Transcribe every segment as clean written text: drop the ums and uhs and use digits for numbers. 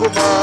Hare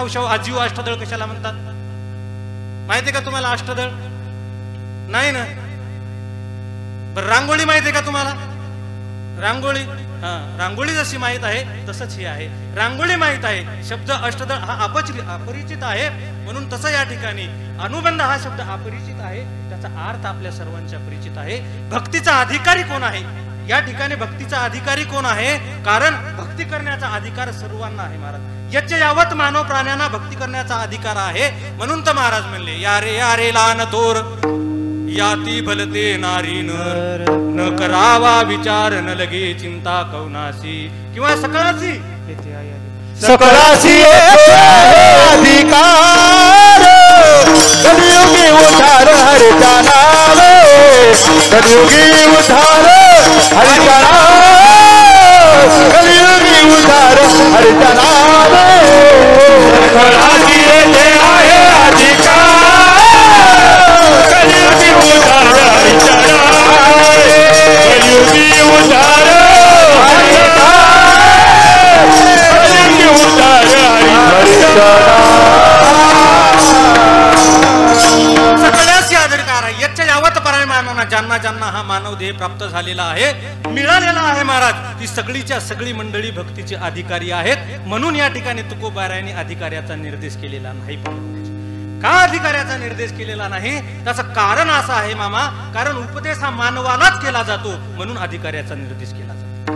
मावशाव आजीव अष्टदळ कशाला म्हणतात माहितीये का तुम्हाला? अष्टदळ नाही ना? बरं रांगोळी माहितीये का तुम्हाला? रांगोळी, हा, रांगोळी जशी माहित आहे तसंच हे आहे, रांगोळी माहित आहे. शब्द अष्टदळ हा अपरिचित आहे, म्हणून तसं या ठिकाणी अनुबंध हा शब्द अपरिचित आहे, त्याचा अर्थ आपल्या सर्वांच्या परिचित आहे. भक्तीचा अधिकारी कोण आहे? या ठिकाणी भक्तीचा अधिकारी कोण आहे? कारण भक्ती करण्याचा अधिकार सर्वांना आहे महाराज. यच्च यावत मानव प्राण्यांना भक्ती करण्याचा अधिकार आहे, म्हणून तर महाराज म्हणले या रे लान थोर याती भलते नारी नर, न करावा विचार न लगे चिंता कौनासी. किंवा सकळासी अधिकार कलियुगी उद्धार हरिचा नाम, कलियुगी उद्धार हरिचा नाम, कलियुगी उद्धार हरिचा नाम. सकळासी येथे आहे अधिकार कलियुगी उद्धार हरिचा नाम, कलियुगी उद्धार हरिचा सगळ्याच अधिकार आहे. यच्च यावत परमानना ज्यांना ज्यांना हा मानव देह प्राप्त झालेला आहे, मिळालेला आहे महाराज, ही सगळीच्या सगळी मंडळी भक्तीचे अधिकारी आहेत. म्हणून या ठिकाणी तुकोबारायांनी अधिकाऱ्याचा निर्देश केलेला नाही. का अधिकाऱ्याचा निर्देश केलेला नाही? त्याचं कारण असं आहे मामा, कारण उपदेश हा मानवालाच केला जातो, म्हणून अधिकाऱ्याचा निर्देश केला जातो.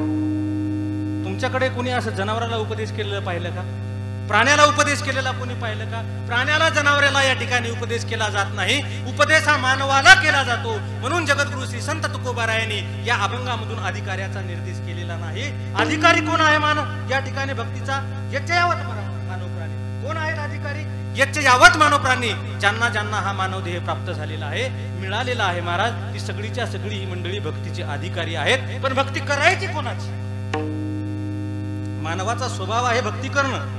तुमच्याकडे कोणी असं जनावराला उपदेश केलेलं पाहिलं का? प्राण्याला उपदेश केलेला कोणी पाहिलं का? प्राण्याला जनावराला या ठिकाणी उपदेश केला जात नाही, उपदेश हा मानवाला केला जातो. म्हणून जगद्गुरु श्री संत तुकोबारायांनी या अभंगामधून अधिकाऱ्याचा निर्देश केलेला नाही. अधिकारी कोण आहे मानव या ठिकाणी भक्तीचा? यच्च यावत मानव प्राणी. कोण आहेत अधिकारी? यच्च यावत मानव प्राणी, ज्यांना ज्यांना हा मानव देह प्राप्त झालेला आहे, मिळालेला आहे महाराज, ती सगळीच्या सगळी ही मंडळी भक्तीचे अधिकारी आहेत. पण भक्ती करायची कोणाची? मानवाचा स्वभाव आहे भक्ती करणं,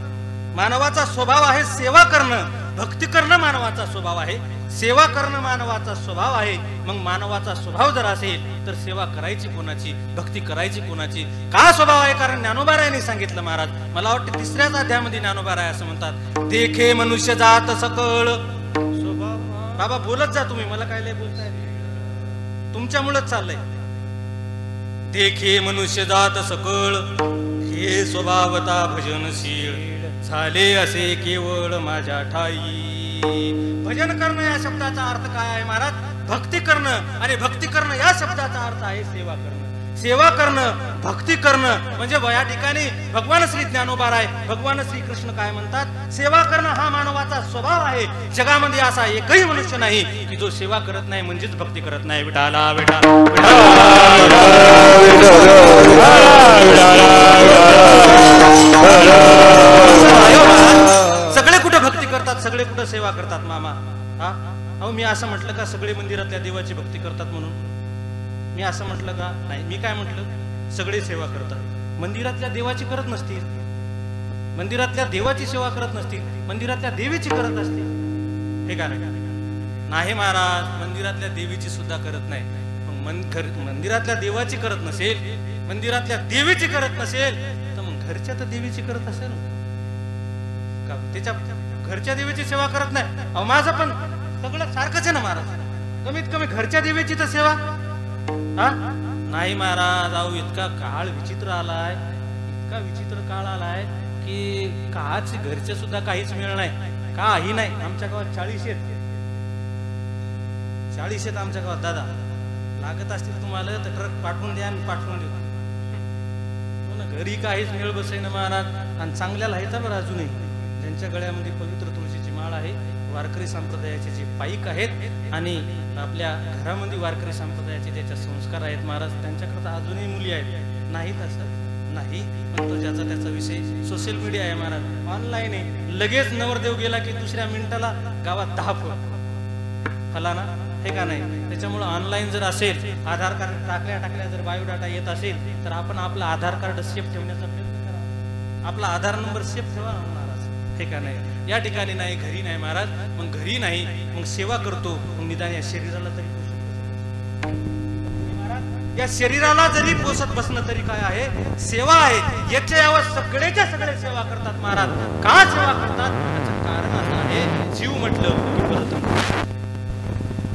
मानवाचा स्वभाव आहे सेवा करणं. भक्ती करणं मानवाचा स्वभाव आहे, सेवा करणं मानवाचा स्वभाव आहे. मग मानवाचा स्वभाव जर असेल तर सेवा करायची कोणाची, भक्ती करायची कोणाची? का स्वभाव आहे? कारण ज्ञानोबारायांनी सांगितलं महाराज, मला वाटतं 3ऱ्याच अध्यायामध्ये ज्ञानोबाराय असं म्हणतात, देखे मनुष्य जात सकळ स्वभाव. बाबा बोलत जा तुम्ही, मला काय लय बोलताय, तुमच्यामुळेच चाललंय. देखे मनुष्य जात सकळ हे स्वभावता भजनशील, झाले असे केवळ माझ्या ठाई. भजन करणं या शब्दाचा अर्थ काय आहे महाराज? भक्ती करणं. आणि भक्ती करणं या शब्दाचा अर्थ आहे सेवा करणं. सेवा करणं, भक्ती करणं म्हणजे या ठिकाणी भगवान श्री ज्ञानोबाराय, भगवान श्री कृष्ण काय म्हणतात? सेवा करणं हा मानवाचा स्वभाव आहे. जगामध्ये असा एकही मनुष्य नाही की जो सेवा करत नाही म्हणजेच भक्ती करत नाही. विठाला विठाला सगळे कुठे भक्ती करतात, सगळे कुठे सेवा करतात मामा? हा, अहो मी असं म्हटलं का सगळे मंदिरातल्या देवाची भक्ती करतात म्हणून? मी असं म्हटलं का? नाही. मी काय म्हटलं? सगळे सेवा करतात. मंदिरातल्या देवाची करत नसतील, मंदिरातल्या देवाची सेवा करत नसतील, मंदिरातल्या देवीची करत असतील. हे का नाही महाराज? मंदिरातल्या देवीची सुद्धा करत नाही. मंदिरातल्या देवाची करत नसेल, मंदिरातल्या देवीची करत नसेल, तर मग घरच्या तर देवीची करत असेल का? त्याच्या घरच्या देवीची सेवा करत नाही. अहो माझं पण सगळं सारखंच आहे ना महाराज, कमीत कमी घरच्या देवीची तर सेवा. हा नाही महाराज, अहो इतका काळ विचित्र आलाय, इतका विचित्र काळ आलाय की काच घरचे सुद्धा काहीच मिळ नाही, काही नाही. आमच्या गावात 40 आहेत, 40 आहेत आमच्या गावात. दादा लागत असतील तुम्हाला तर ट्रक पाठवून द्या आणि पाठवून देऊ. घरी काहीच मिळ बसे ना महाराज. आणि चांगल्याला आहेत बरं अजूनही, ज्यांच्या गळ्यामध्ये पवित्र तुळशीची माळ आहे, वारकरी संप्रदायाचे जे पाईक आहेत आणि आपल्या घरामध्ये वारकरी संप्रदायाचे ज्याच्या संस्कार आहेत महाराज, त्यांच्याकरता अजूनही मुली आहेत. नाही तसं नाही, पण तो ज्याचा त्याचा विषय. सोशल मीडिया आहे महाराज, ऑनलाईन आहे. लगेच नवरदेव गेला की दुसऱ्या मिनिटाला गावात 10 फोन फलाना, हे का नाही? त्याच्यामुळे ऑनलाईन जर असेल, आधार कार्ड टाकल्या जर बायोडाटा येत असेल तर आपण आपलं आधार कार्ड सेफ ठेवण्याचा प्रयत्न करा, आपला आधार नंबर सेफ ठेवा महाराज, हे का नाही? या ठिकाणी नाही, घरी नाही महाराज. मग घरी नाही, मग सेवा करतो, मग निदान या शरीराला तरी महाराज या शरीराला जरी पोसत बसणं तरी काय आहे, सेवा आहे. याच्या यावं सगळेच्या सगळे सेवा करतात महाराज. का सेवा करतात? त्याचं कारण असं आहे, जीव म्हटलं की परतंत्र.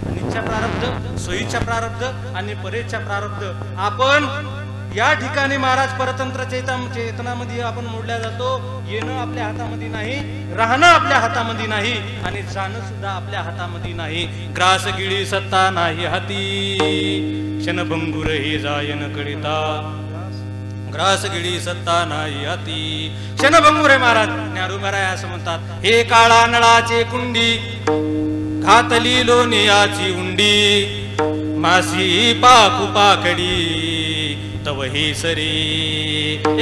अनिच्छा प्रारब्ध, सोयीच्या प्रारब्ध आणि परेच्या प्रारब्ध. आपण या ठिकाणी महाराज परतंत्र चेतनामध्ये आपण मोडल्या जातो. येणं आपल्या हातामध्ये नाही, राहणं आपल्या हातामध्ये नाही आणि जाणं सुद्धा आपल्या हातामध्ये नाही. ग्रास गिळी सत्ता नाही हाती, क्षणभंगुर हे जायन कळिता. ग्रास गिळी सत्ता नाही हाती, क्षणभंगुर हे महाराज ज्ञानोबराय असं म्हणतात. हे काळा नळाचे कुंडी, घातली लोणियाची उंडी, मासी पाकू पाकडी तव हे सरी.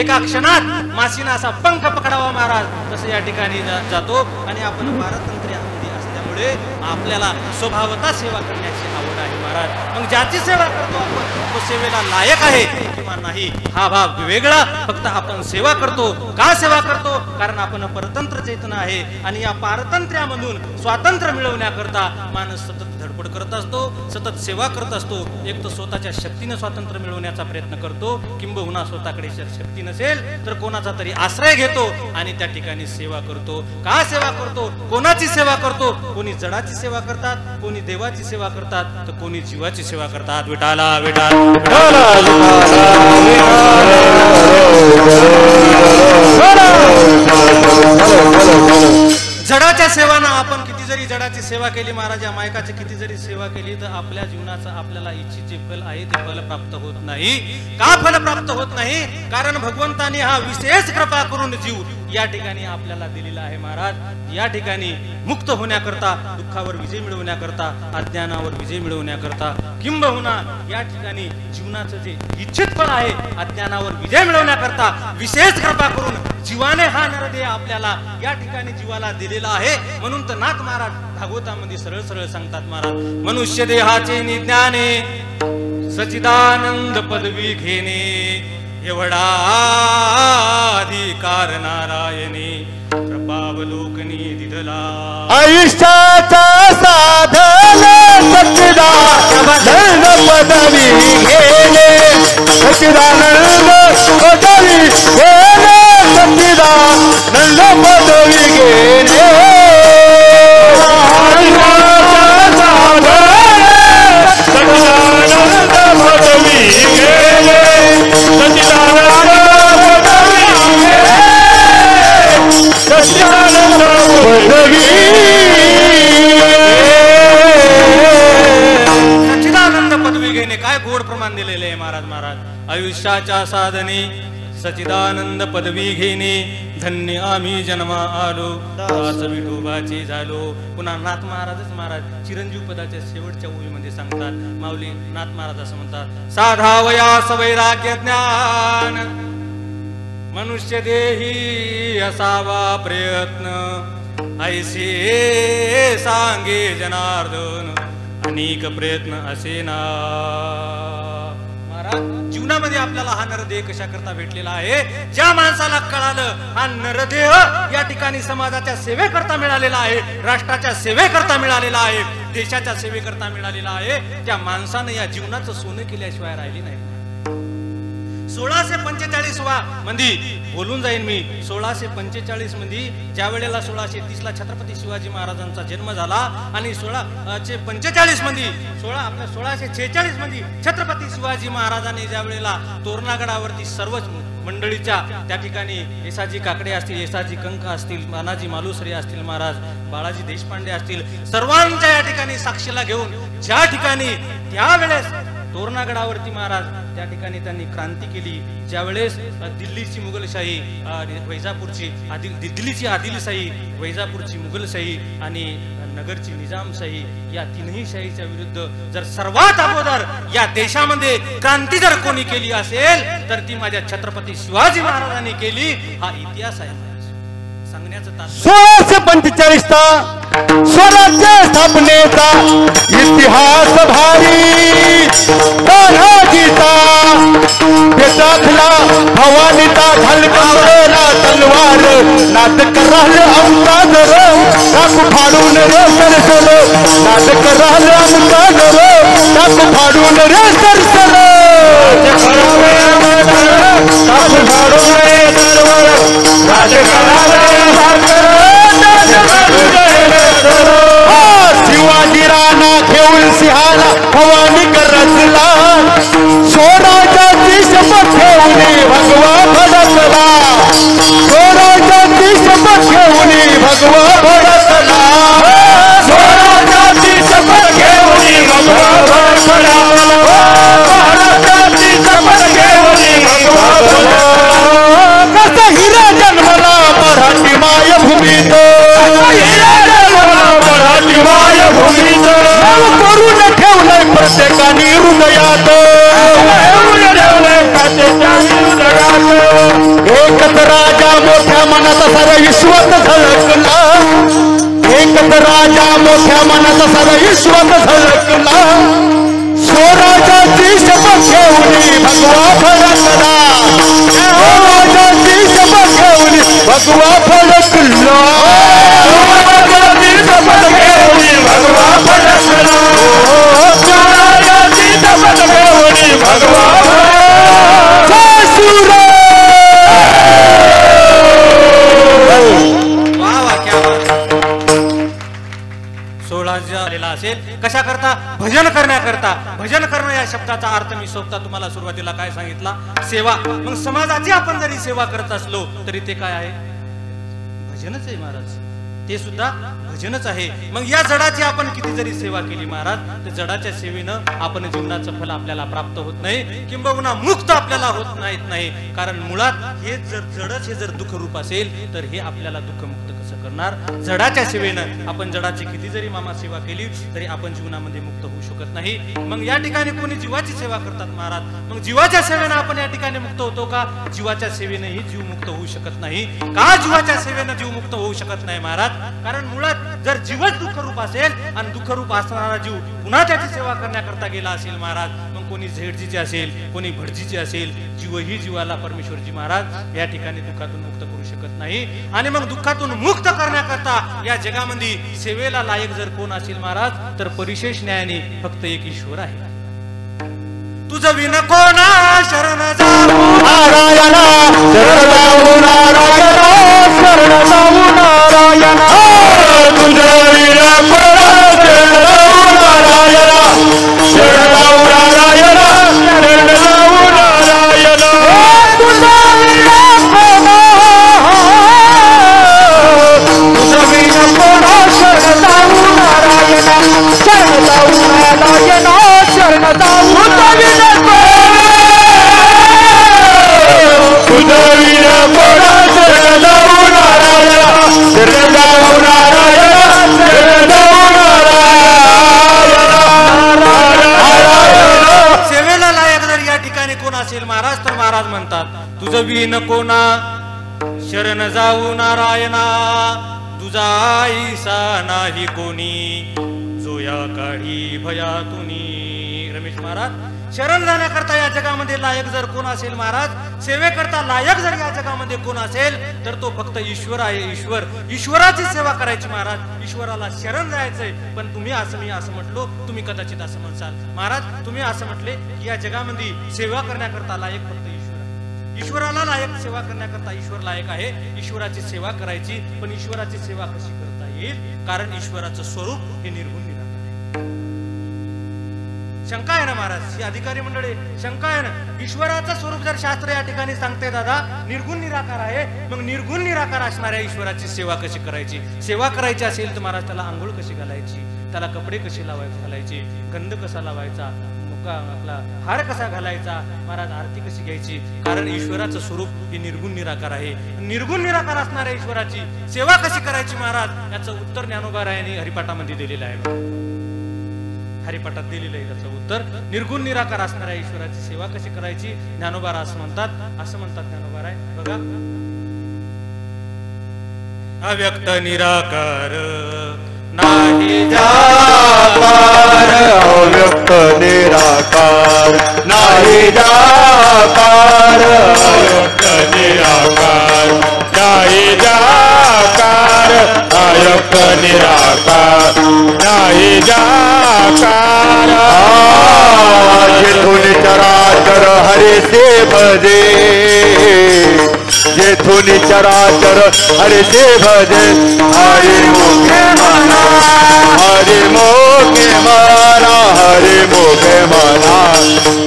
एका क्षणात मासीना असा पंख पकडावा महाराज, तसं या ठिकाणी जातो. आणि आपण पारतंत्र्यामध्ये असल्यामुळे आपल्याला स्वभावता सेवा करण्याची आवड आहे महाराज. मग ज्याची सेवा करतो आपण, तो सेवेला लायक आहे किंवा नाही हा भाव वेगळा. फक्त आपण सेवा करतो. का सेवा करतो? कारण आपण परतंत्र चेतना आहे आणि या पारतंत्र्यामधून स्वातंत्र्य मिळवण्याकरता माणूस सतत धडपड करत असतो, सतत सेवा करत असतो. एक तर स्वतःच्या शक्तीने स्वातंत्र्य मिळवण्याचा प्रयत्न करतो, किंबहुना स्वतःकडे शक्ती नसेल तर कोणाचा तरी आश्रय घेतो आणि त्या ठिकाणी सेवा करतो. का सेवा करतो? कोणाची सेवा करतो? कोणी जडाची सेवा करतात, कोणी देवाची सेवा करतात, तर कोणी जीवाची सेवा करतात. विठाला विठाल जडाच्या सेवानं आपण किती जरी जडाची सेवा केली महाराज, या मायकाची किती जरी सेवा केली, तर आपल्या जीवनाचं आपल्याला इच्छित जे फल आहे ते फल प्राप्त होत नाही. का फल प्राप्त होत नाही? कारण भगवंताने हा विशेष कृपा करून जीव या ठिकाणी आपल्याला दिलेला आहे महाराज. या ठिकाणी मुक्त होण्याकरता, दुःखावर विजय मिळवण्याकरता, अज्ञानावर विजय मिळवण्याकरता, किंबहुना या ठिकाणी जीवनाचं जे इच्छित फळ आहे अज्ञानावर विजय मिळवण्याकरता विशेष कृपा करून जीवाने हा नरदेह आपल्याला या ठिकाणी जीवाला दिलेला आहे. म्हणून तर नाथ महाराज भागवतामध्ये सरळ सरळ सांगतात महाराज, मनुष्य देहाचे निज्ञाने सचिदानंद पदवी घेणे, एवढा अधिकार नारायणे कृपावलोकनी दिधला. आयुष्याचा साधन सच्चिदानंद पदवी घेणे, सच्चिदानंद पदवी घेणे, सच्चिदानंद पदवी घेणे. सच्चिदानंद पदवी घेणे. काय गोड प्रमाण दिलेले आहे महाराज. आयुष्याच्या साधने सच्चिदानंद पदवी घेणे, धन्य आम्ही जन्मा आलो, दास विठोबाचे झालो. पुन्हा नाथ महाराजच महाराज चिरंजीव पदाच्या शेवटच्या ओळीमध्ये सांगतात. माऊली नाथ महाराज असं म्हणतात, साधावयास वैराग्य ज्ञान, मनुष्य देही असावा प्रयत्न, ऐसे सांगे जनार्दन, अनेक प्रयत्न असे ना. जीवनामध्ये आपल्याला हा नरदेह कशा करता भेटलेला आहे? ज्या माणसाला कळालं हा नरदेह या ठिकाणी समाजाच्या सेवेकरता मिळालेला आहे, राष्ट्राच्या सेवेकरता मिळालेला आहे, देशाच्या सेवेकरता मिळालेला आहे, त्या माणसानं या जीवनाचं सोनं केल्याशिवाय राहिली नाही. 1645 मध्ये बोलून जाईन मी. 1645 मध्ये ज्या वेळेला 1630 छत्रपती शिवाजी महाराजांचा जन्म झाला आणि 1645 मध्ये 1646 मध्ये छत्रपती शिवाजी महाराजांनी ज्या वेळेला तोरणागडावरती सर्वच मंडळीच्या त्या ठिकाणी येसाजी काकडे असतील, येसाजी कंक असतील, मानाजी मालुसरे असतील महाराज, बाळाजी देशपांडे असतील, सर्वांच्या या ठिकाणी साक्षीला घेऊन ज्या ठिकाणी त्यावेळेस तोरणागडावरती महाराज त्या ठिकाणी त्यांनी क्रांती केली. ज्यावेळेस दिल्लीची मुघलशाही, वैजापूरची दिल्लीची आदिलशाही, वैजापूरची मुघलशाही आणि नगरची निजामशाही या तीनही शाहीच्या विरुद्ध जर सर्वात अगोदर या देशामध्ये क्रांती जर कोणी केली असेल तर ती माझ्या छत्रपती शिवाजी महाराजांनी केली. हा इतिहास आहे सांगण्याचं तात्पर्य. 1645चा स्वराज्य स्थापनेचा इतिहास भारी, तानाजीचा बेताखला भवानीचा झलकावला तलवार, नाटक राहिलं आमचा घर टाकू फाडून रे सरसर, नाटक राहिलं आमचा घर टाकू फाडून रे सरसर. शिवाजी राणा घेऊन सिंहाला भवानी रचला स्वराजाची शपथ घेऊन भगवा भडकला स्वराजाची शपथ घेऊन भगवा भडकला स्वराजाची शपथ घेऊन भगवा भडकला स्वराजाची शपथ घेऊन भगवा भडकला कसा हिरा जन्मला मराठी मायभूमीत मराठी मायभूमीत करून ठेवलंय प्रत्येकाने हृदयात एकच राजा मोठ्या मनाचा सारा विश्वात झळकला एकच राजा मोठ्या मनाचा सारा विश्वात झळकला स्वराजाची शपथ घेऊन भगवा फडकला स्वराजाची शपथ घेऊन भगवा फडकला स्वराजाची शपथ घेऊन भगवा फडकला स्वराजाची शपथ घेऊन भगवा असेल कशा करता भजन करण्याकरता भजन करणं या शब्दाचा अर्थ मी स्वतः तुम्हाला सुरुवातीला काय सांगितला सेवा मग समाजाची आपण जरी सेवा करत असलो तरी ते काय आहे भजनच आहे महाराज ते सुद्धा भजनच आहे मग या जडाची आपण किती जरी सेवा केली महाराज तर जडाच्या सेवेनं आपण जीवनाचं फल आपल्याला प्राप्त होत नाही किंबहुना मुक्त आपल्याला होत नाही कारण मुळात हे जर जडच हे जर दुःख रूप असेल तर हे आपल्याला दुःखमुक्त कसं करणार जडाच्या सेवेनं आपण जडाची किती जरी मामा सेवा केली तरी आपण जीवनामध्ये मुक्त होऊ शकत नाही मग या ठिकाणी कोणी जीवाची सेवा करतात महाराज मग जीवाच्या सेवेनं आपण या ठिकाणी मुक्त होतो का जीवाच्या सेवेनेही जीव मुक्त होऊ शकत नाही का जीवाच्या सेवेनं जीव मुक्त होऊ शकत नाही महाराज कारण मुळात जर जीवच दुःखरूप असेल आणि दुःखरूप असणारा जीव पुन्हा त्याची सेवा करण्याकरता गेला असेल महाराज मग कोणी झेडजीचे असेल कोणी भटजीचे असेल जीवही जीवाला परमेश्वरजी महाराज या ठिकाणी दुःखातून मुक्त करू शकत नाही आणि मग दुःखातून मुक्त करण्याकरता या जगामध्ये सेवेला लायक जर कोण असेल महाराज तर परिशेष न्यायाने फक्त एक ईश्वर आहे तुझं विन कोणा शरण जाऊ नारायणा शरण जाऊ नारायणा शरण जाऊ नारायणा तुझं विन कोणा शरण जाऊ नारायणा शरण जाऊ नारायणा शरण जाऊ नारायणा तुझं विन कोणा तुझं विन कोणा शरण जाऊ नारायणा शरण जाऊ नारायणा शरण जाऊ सेवेला लायक जर या ठिकाणी कोण असेल महाराज तर महाराज म्हणतात तुझं विन कोणा शरण जाऊ नारायणा तुझा ऐसा नाही कोणी जो या काळी भयातुनी रमेश महाराज शरण जाण्याकरता या जगामध्ये लायक जर कोण असेल महाराज सेवेकरता लायक जर या जगामध्ये कोण असेल तर तो फक्त ईश्वर आहे ईश्वराची सेवा करायची महाराज ईश्वराला शरण जायचंय पण तुम्ही असं मी असं म्हटलो तुम्ही कदाचित असं म्हणसाल महाराज तुम्ही असं म्हटले की या जगामध्ये सेवा करण्याकरता लायक फक्त ईश्वराला लायक सेवा करण्याकरता ईश्वर लायक आहे ईश्वराची सेवा करायची पण ईश्वराची सेवा कशी करता येईल कारण ईश्वराचं स्वरूप हे निर्गुण निराकार शंका आहे ना महाराज ही अधिकारी मंडळी शंका आहे ना ईश्वराचं स्वरूप जर शास्त्र या ठिकाणी सांगते दादा निर्गुण निराकार आहे मग निर्गुण निराकार असणाऱ्या ईश्वराची सेवा कशी करायची सेवा करायची असेल तर महाराज त्याला आंघोळ कशी घालायची त्याला कपडे कसे घालायचे गंध कसा लावायचा आपला हार कसा घालायचा महाराज आरती कशी घ्यायची कारण ईश्वराचं स्वरूप हे निर्गुण निराकार आहे निर्गुण निराकार असणाऱ्या ईश्वराची सेवा कशी करायची महाराज याचं उत्तर ज्ञानोबा रायांनी हरिपाठामध्ये दिलेलं आहे हरिपाठात दिलेलं आहे त्याचं उत्तर निर्गुण निराकार असणाऱ्या ईश्वराची सेवा कशी करायची ज्ञानोबा असं म्हणतात ज्ञानोबा राय बघा अव्यक्त निराकार नाही जाकार अव्यक्त निराकार नाही जाकार अव्यक्त निराकार नाही जाकार अव्यक्त निराकार नाही जाकार जिथून चराचर हरे से भजे जेथुनी चराचर हरिचे भजे हरि मुखे मना हरि मुखे मना हरि मुखे मना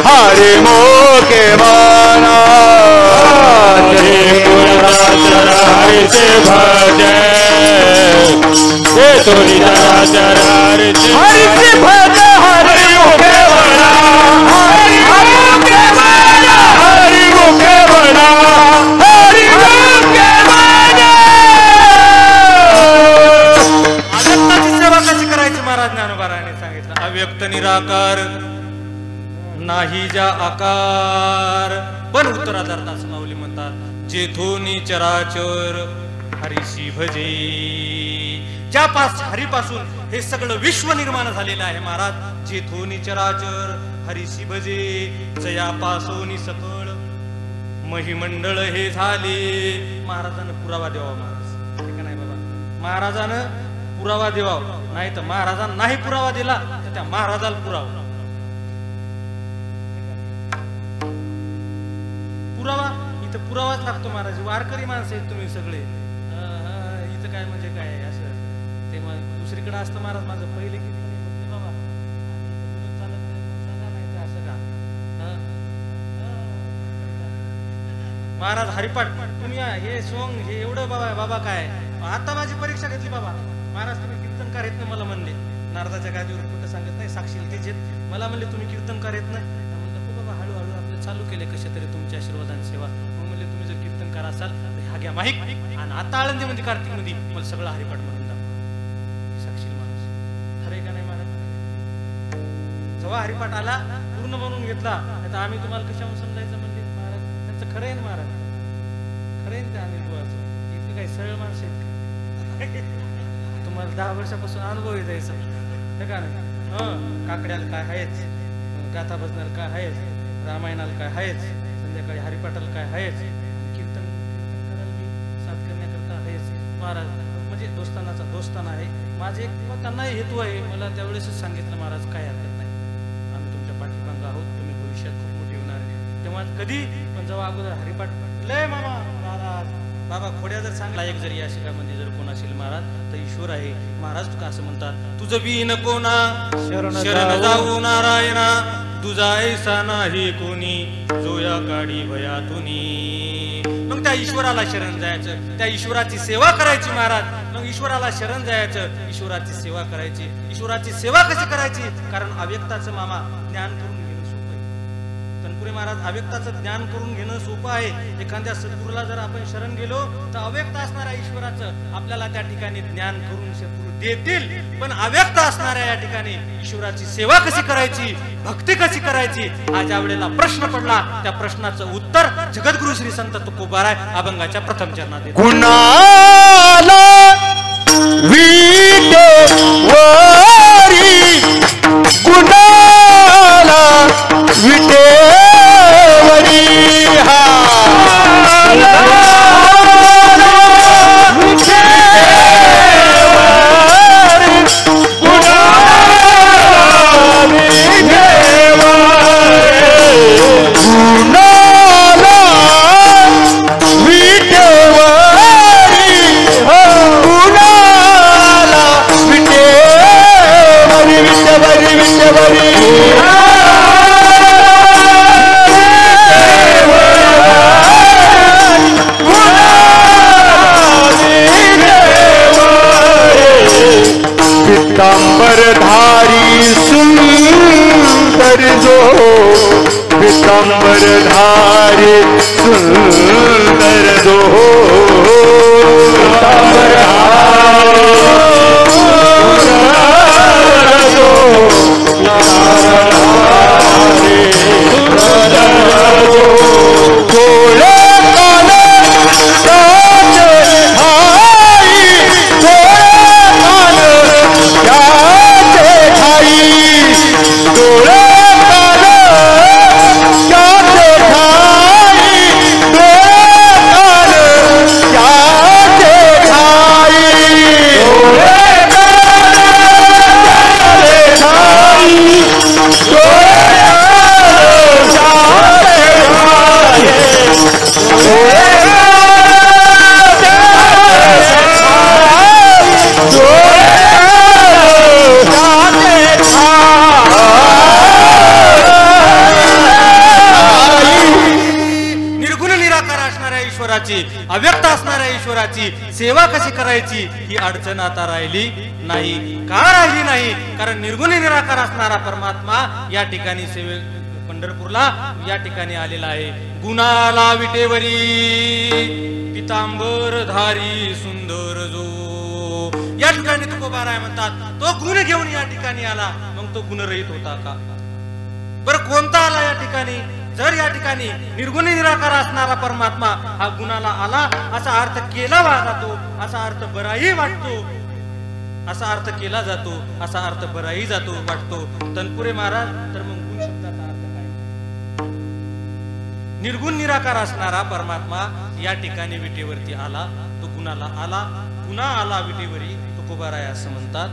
हरि मुखे मना चराचर हरिचे भजे जेथुनी चराचर हरिचे भजे हरि मुखे मना हरि मुखे मना हरि मुखे मना हरि मुखे मना अव्यक्ताची सेवा कशी करायची महाराज ज्ञानोबाराने सांगितलं. अव्यक्त निराकार नाही ज्या आकार पण उत्तरादार्थास माऊली म्हणतात जेथोनी चराचर हरिशी भजे. ज्या हरीपासून हे सगळं विश्व निर्माण झालेलं आहे महाराज. जेथोनी चराचर हरिशी भजे जयापासून सकळ महिमंडळ हे झाले. महाराजानं पुरावा द्यावा महाराज ठीक नाही बाबा. महाराजानं पुरावा द्यावा नाही तर महाराजांना नाही पुरावा दिला तर त्या महाराजाला पुरावा इथं पुरावाच लागतो महाराज. वारकरी माणसं आहेत तुम्ही सगळे. इथं काय म्हणजे काय असं ते दुसरीकडे असतं महाराज. माझं पहिले किती बाबा चालत नाही तर असं का महाराज हरिपाठ तुम्ही हे सोंग हे एवढं बाबा काय. आता माझी परीक्षा घेतली बाबा महाराज. तुम्ही कीर्तनकार येत ना मला म्हणले. नारदाच्या गादीवर कुठं सांगत नाही साक्षील तेच येत मला म्हणले तुम्ही कीर्तनकार येत नाही. म्हणलं हो बाबा हळूहळू आपलं चालू केले कशा तरी तुमच्या आशीर्वादाने सेवा. मग म्हणले तुम्ही जर कीर्तनकार असाल तर हा घ्या माहीत आणि आता आळंदीमध्ये कार्तिकमध्ये मला सगळं हरिपाठ म्हणून दाखव. साक्षील माणूस खरे का नाही महाराज. जेव्हा हरिपाठ आला पूर्ण बनवून घेतला आता आम्ही तुम्हाला कशावर समजायचं म्हणजे महाराज त्यांचं खरं आहे ना महाराज. खरं आहे ना त्या अनिल बुवाचं. इतकं काही सरळ माणसं आहेत तुम्हाला 10 वर्षापासून अनुभव आहे जायचा हे का नाही. काकड्याला काय आहेच गाथा भजनाला काय आहेच रामायणाला काय आहेच संध्याकाळी हरिपाठाला काय आहेच कीर्तन करायला मी साथ करण्याकरता आहेच महाराज. म्हणजे दोस्ताना आहे माझे एक त्यांनाही हेतू आहे. मला त्यावेळेसच सांगितलं महाराज काय हरकत नाही आम्ही तुमच्या पाठीमागं आहोत. तुम्ही भविष्यात खूप मोठी होणार आहे. तेव्हा कधी पण जेव्हा अगोदर हरिपाठ लय मामा महाराज बाबा खोड्या जर सांगला एक जरी या शिकामध्ये जर कोण असेल महाराज तर ईश्वर आहे महाराज. तुका असं म्हणतात तुझं बी नको ना शरण जाऊ नारायणा तुझा ऐसा नाही कोणी जो या काढी भयातुनी. मग त्या ईश्वराला शरण जायचं त्या ईश्वराची सेवा करायची महाराज. मग ईश्वराला शरण जायचं ईश्वराची सेवा करायची. ईश्वराची सेवा कशी करायची कारण अव्यक्ताचं मामा ज्ञान करून तनपुरे महाराज अव्यक्ताचं ज्ञान करून घेणं सोपं आहे. एखाद्या सद्गुरूला जर आपण शरण गेलो तर अव्यक्त असणाऱ्या ईश्वराचं आपल्याला त्या ठिकाणी ज्ञान करून सद्गुरू देतील. पण अव्यक्त असणाऱ्या या ठिकाणी ईश्वराची सेवा कशी करायची भक्ती कशी करायची हा ज्या वेळेला प्रश्न पडला त्या प्रश्नाचं उत्तर जगद्गुरु श्री संत तुकोबाराय अभंगाच्या प्रथम चरणात देतात. कुणाला विटेवरी कुणाला विटेवरी हा पीतांबरधारी सुंदर जो पीतांबरधारी सुंदर जो ईश्वराची, अव्यक्त असणाऱ्या ईश्वराची सेवा कशी करायची ही अडचण आता राहिली नाही. का राहिली नाही? कारण निर्गुणी निराकार असणारा परमात्मा या ठिकाणी पंढरपूरला या ठिकाणी आलेला आहे. गुणाला विटेवरी पितांबर धारी सुंदर जो, या ठिकाणी तुकोबाराय म्हणतात तो गुण घेऊन या ठिकाणी आला. मग तो गुणरहित होता का? बरं कोणता आला या ठिकाणी? जर या ठिकाणी निर्गुणी निराकार असणारा परमात्मा हा गुणाला आला असा अर्थ केला जातो, असा अर्थ बराही वाटतो, असा अर्थ केला जातो, असा अर्थ बराही जातो वाटतो तनपुरे महाराज. तर मग गुण शब्दाचा अर्थ काय? निर्गुण निराकार असणारा परमात्मा या ठिकाणी विटेवरती आला, तो गुणाला आला, गुन्हा आला विटेवरी तुकोबाराय असं म्हणतात.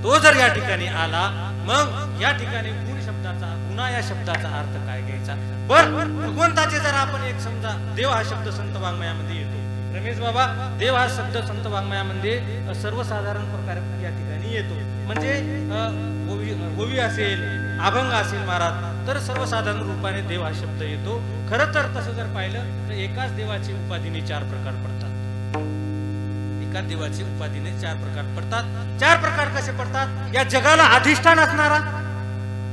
तो जर या ठिकाणी आला मग या ठिकाणी गुण शब्दाचा, गुन्हा या शब्दाचा अर्थ काय घ्यायचा? बर भगवंताचे जर आपण एक समजा, देव हा शब्द संत वाङ्मयामध्ये येतो. रमेश बाबा, देव हा शब्द संत वाङ्मयामध्ये सर्वसाधारण प्रकारे या ठिकाणी येतो. म्हणजे ओवी असेल, अभंग असेल महाराज, तर सर्वसाधारण रूपाने देव हा शब्द येतो. खरं तर तसं जर पाहिलं तर एकाच देवाची उपाधीने 4 प्रकार पडतात. एकाच देवाची उपाधीने 4 प्रकार पडतात. 4 प्रकार कसे पडतात? या जगाला अधिष्ठान असणारा,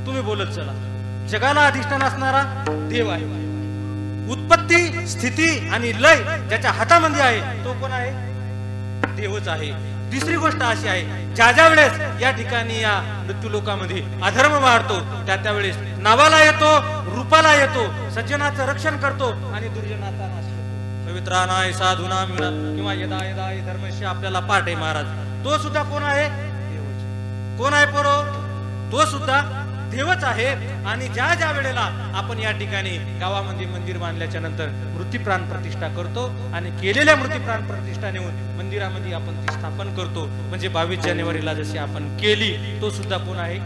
तुम्ही बोलत चला, जगाला अधिष्ठान असणारा देव आहे. उत्पत्ती, स्थिती आणि लय ज्याच्या हातामध्ये आहे तो कोण आहे? देवच आहे. दुसरी गोष्ट अशी आहे, ज्या वेळेस या ठिकाणी या मृत्यूलोकामध्ये अधर्म वाढतो त्यावेळेस नावाला येतो, रूपाला येतो, सज्जनाचं रक्षण करतो आणि दुर्जनाचा नाश करतो. पवित्रानाय साधूना किंवा यदा यदा धर्मशी आपल्याला पाठ आहे महाराज. तो सुद्धा कोण आहे? देवच. कोण आहे पोरो? तो सुद्धा देवच आहे. आणि ज्या ज्या वेळेला आपण या ठिकाणी गावामध्ये मंदिर बांधल्याच्या नंतर मृत्यूप्राण प्रतिष्ठा करतो आणि केलेल्या मृत्यूप्राण प्रतिष्ठा नेऊन मंदिरामध्ये आपण ती स्थापन करतो, म्हणजे 22 जानेवारीला जशी आपण केली, तो सुद्धा कोण आहे?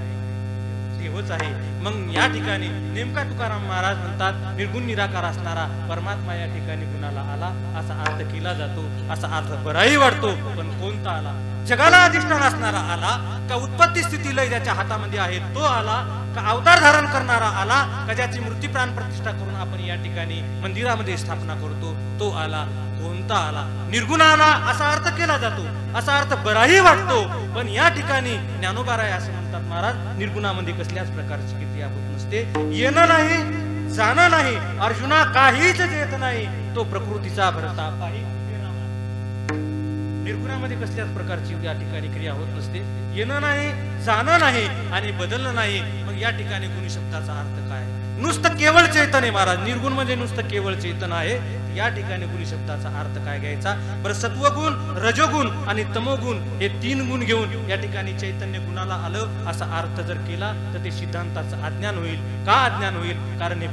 देवच आहे. मग या ठिकाणी नेमका तुकाराम महाराज म्हणतात निर्गुण निराकार असणारा परमात्मा या ठिकाणी गुणाला आला असा अर्थ केला जातो, असा अर्थ बराही वाटतो. पण कोणता आला? जगाला अधिष्ठान असणारा आला का? उत्पत्ती स्थिती लय ज्याच्या हातामध्ये आहे तो आला का? अवतार धारण करणारा आला का? ज्याची मृत्यू प्राण प्रतिष्ठा करून आपण या ठिकाणी मंदिरामध्ये स्थापना करतो तो आला? कोणता आला? निर्गुण आला असा अर्थ केला जातो, असा अर्थ बराही वाटतो. पण या ठिकाणी ज्ञानोबाराय असं म्हणतात महाराज, निर्गुणामध्ये कसल्याच प्रकारची क्रिया होत नसते. येणं नाही, जाणं नाही, अर्जुना काहीच येत नाही, तो प्रकृतीचा भरता पाही. निर्गुणामध्ये कसल्याच प्रकारची या ठिकाणी क्रिया होत नसते. येणं नाही, जाणं नाही आणि बदलणं नाही. मग या ठिकाणी गुण शब्दाचा अर्थ काय? नुसतं केवळ चैतन्य आहे महाराज. निर्गुण म्हणजे नुसतं केवळ चैतन्य आहे. या ठिकाणी गुण शब्दाचा अर्थ काय घ्यायचा? बरं, सत्वगुण, रजोगुण आणि तमोगुण हे 3 गुण घेऊन या ठिकाणी चैतन्य गुणाला आलं असा अर्थ जर केला तर ते सिद्धांताचं अज्ञान होईल. का अज्ञान होईल? कारण हे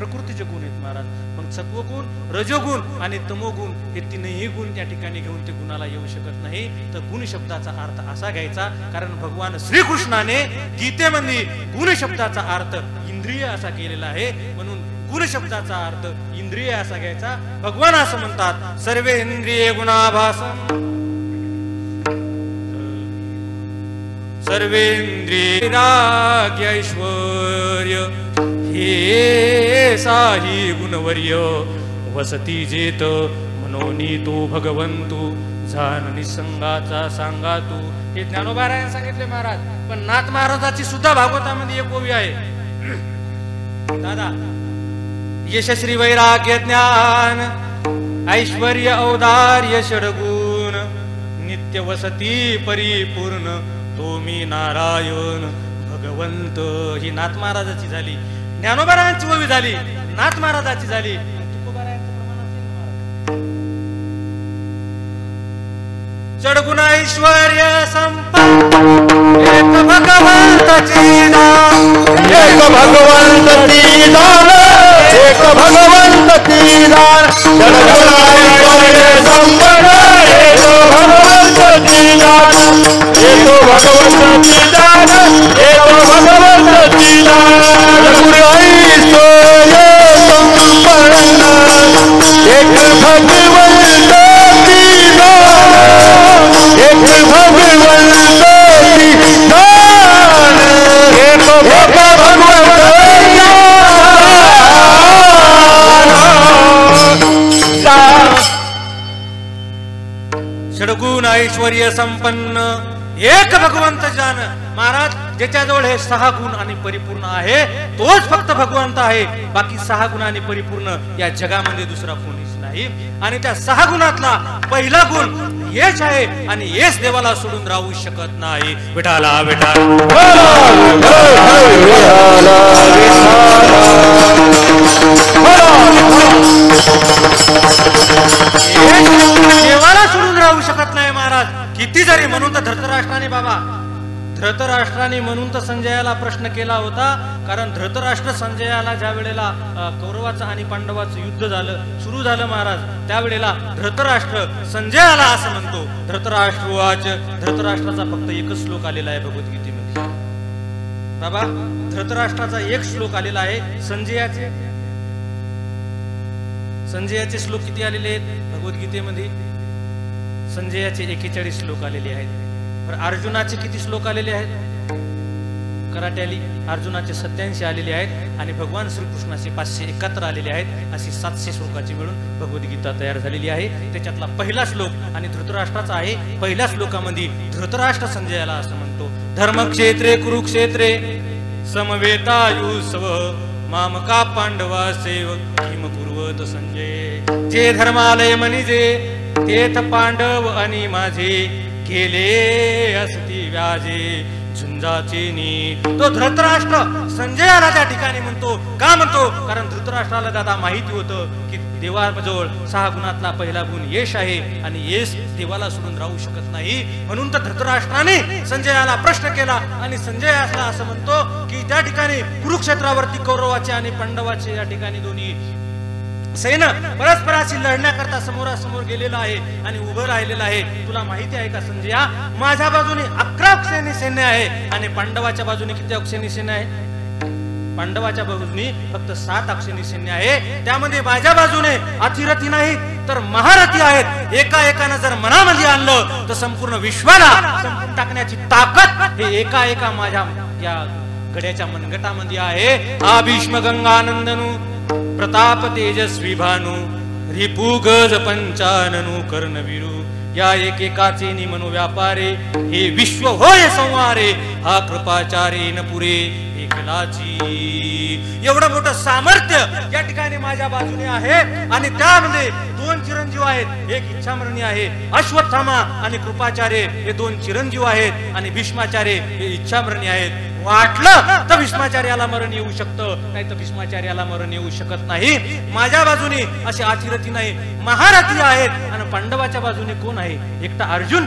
प्रकृतीचे गुण आहेत महाराज. मग सत्वगुण, रजोगुण आणि तमोगुण हे 3ही गुण त्या ठिकाणी घेऊन ते गुणाला येऊ शकत नाही. तर गुण शब्दाचा अर्थ असा घ्यायचा, कारण भगवान श्रीकृष्णाने गीतेमध्ये गुण शब्दाचा अर्थ इंद्रिय असा केलेला आहे. म्हणून गुण शब्दाचा अर्थ इंद्रिय असा घ्यायचा. भगवान असं म्हणतात, सर्वे इंद्रिये गुणाभासम, सर्वेंद्रिय राग ऐश्वर्य हे साही गुणवर्य वसती जेत मनोनी तो भगवंतू जाण निसंगाचा सांगा तू. हे ज्ञानोबारायने सांगितले महाराज. पण नाथ महाराजाची सुद्धा भागवतामध्ये एक ओवी आहे दादा. यशश्री वैराग्य ज्ञान ऐश्वर्य औदार्य षडगुण नित्य वसती परिपूर्ण तो मी नारायण भगवंत. ही नाथ महाराजाची झाली, ज्ञानोबारायांची ओवी झाली, नाथ महाराजाची झाली. तुकोबारायांचं प्रमाण असेल षडगुण ऐश्वर्य संपन्न एक भगवंताची दान, एक भगवंताची दान, एक भगवंताची दान. षडगुण ऐश्वर्य संपन्न एक भगवंताची दान, एक भगवंताची दान, एक भगवंताची दान. षडगुण ऐश्वर्य संपन्न एक भगवंताची दान, एक भगवंताची दान, एक भगवंताची दान. ऐश्वर्य संपन्न एक भगवंत जान. महाराज ज्याच्याजवळ हे 6 गुण आणि परिपूर्ण आहे तोच फक्त भगवंत आहे. बाकी 6 गुणांनी परिपूर्ण या जगामध्ये दुसरा कोणीच नाही. आणि त्या 6 गुणातला पहिला गुण यश आहे आणि यश देवाला सोडून राहू शकत नाही. विठाला विठाला देवाला सोडून राहू शकत नाही महाराज. किती जरी म्हणून तर धृतराष्ट्राने म्हणून तर संजयाला प्रश्न केला होता. कारण धृतराष्ट्र संजयाला ज्या वेळेला कौरवाचं आणि पांडवाचं युद्ध सुरू झालं महाराज, त्यावेळेला धृतराष्ट्र संजयाला असं म्हणतो, धृतराष्ट्राचा फक्त एकच श्लोक आलेला आहे भगवद्गीतेमध्ये. बाबा धृतराष्ट्राचा एक श्लोक आलेला आहे. संजयाचे श्लोक किती आलेले आहेत भगवद्गीतेमध्ये? संजयाचे 41 श्लोक आलेले आहेत. अर्जुनाचे किती श्लोक आलेले आहेत? कराट्याली अर्जुनाचे 87 आलेले आहेत आणि भगवान श्रीकृष्णाचे 571 आलेले आहेत. अशी 700 श्लोकाची मिळून भगवद्गीता तयार झालेली आहे. त्याच्यातला पहिला श्लोक आणि धृतराष्ट्राचा आहे. पहिल्या श्लोकामध्ये धृतराष्ट्र संजयाला असं म्हणतो, धर्मक्षेत्रे कुरुक्षेत्रे समवेतायुस्व मामका पांडवा सेव किम कुर्वत संजय. जे धर्मालय मनिजे तेथ पांडव आणि माझे केले असती व्याजे झुंजाचे नी. तो धृतराष्ट्र संजयाला त्या ठिकाणी म्हणतो. का म्हणतो? कारण धृतराष्ट्राला दादा माहिती होतं की देवाजवळ 6 गुणातला पहिला गुण यश आहे आणि यश देवाला सोडून राहू शकत नाही. म्हणून तर धृतराष्ट्राने संजयाला प्रश्न केला आणि संजय असं म्हणतो की त्या ठिकाणी कुरुक्षेत्रावरती कौरवाचे आणि पांडवाचे या ठिकाणी दोन्ही सैन्य परस्पराशी लढण्याकरता समोरासमोर गेलेला आहे आणि उभं राहिलेलं आहे. तुला माहिती आहे का संजया, माझ्या बाजूने 11 अक्षयणी सैन्य आहे आणि पांडवाच्या बाजूने किती अक्षयणी सैन्य आहे? पांडवाच्या बाजूने फक्त 7 अक्षयणी सैन्य आहे. त्यामध्ये माझ्या बाजूने अतिरथी नाही तर महारथी आहेत. एकानं जर मनामध्ये आणलं तर संपूर्ण विश्वाला संपून टाकण्याची ताकद हे एका माझ्या या गड्याच्या मनगटामध्ये आहे. हा भीष्म गंगानंदनू प्रताप तेजस्वी भानु रिपु गज पंचाननु कर्णवीरू. या एकेकाचे निमनो व्यापारे हे विश्व होय संवारे. हा कृपाचारे न पुरे एकलाची. एवढं मोठं सामर्थ्य या ठिकाणी माझ्या बाजूने आहे आणि त्यामध्ये 2 चिरंजीव आहेत. एक इच्छामरणी आहे अश्वत्थामा आणि कृपाचार्य हे 2 चिरंजीव आहेत आणि भीष्माचार्य हे इच्छामरणी आहेत. वाटलं तर भीष्माचार्याला मरण येऊ शकतं, नाही तर भीष्माचार्याला मरण येऊ शकत नाही. माझ्या बाजूने असे अतिरथी नाही, महारथी आहेत. आणि पांडवाच्या बाजूने कोण आहे? एकटा अर्जुन.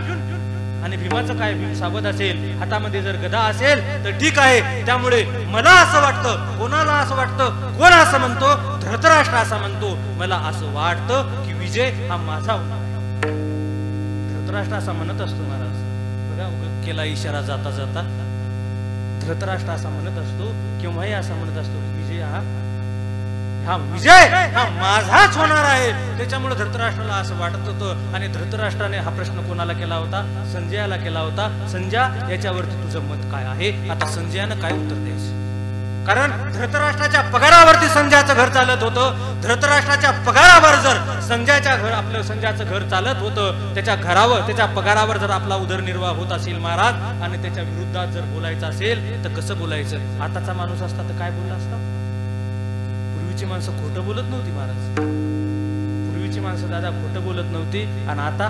आणि भीमाचं काय? भीम सावध असेल, हातामध्ये जर गदा असेल तर ठीक आहे. त्यामुळे मला असं वाटतं, कोणाला असं वाटतं, कोण असं म्हणतो? धृतराष्ट्र असा म्हणतो, मला असं वाटतं की विजय हा माझा होता. धृतराष्ट्र असा म्हणत असतो महाराज. बघा केला इशारा जाता जाता. धृतराष्ट्र असा म्हणत असतो, केव्हाही असा म्हणत असतो, विजय हा माझाच होणार आहे. त्याच्यामुळे धृतराष्ट्राला असं वाटत होतं. आणि धृतराष्ट्राने हा प्रश्न कोणाला केला होता? संजयाला केला होता. संजय याच्यावरती तुझं मत काय आहे? आता संजयानं काय उत्तर द्यायचं? कारण धृतराष्ट्राच्या पगारावरती संजयाचं घर चालत होतं. धृतराष्ट्राच्या पगारावर जर संजयाचं घर चालत होतं, त्याच्या घरावर त्याच्या पगारावर जर आपला उदरनिर्वाह होत असेल महाराज आणि त्याच्या विरुद्धात जर बोलायचं असेल तर कसं बोलायचं? आताचा माणूस असता तर काय बोलला असता? पूर्वीची माणसं खोटं बोलत नव्हती महाराज. पूर्वीची माणसं दादा खोटं बोलत नव्हती आणि आता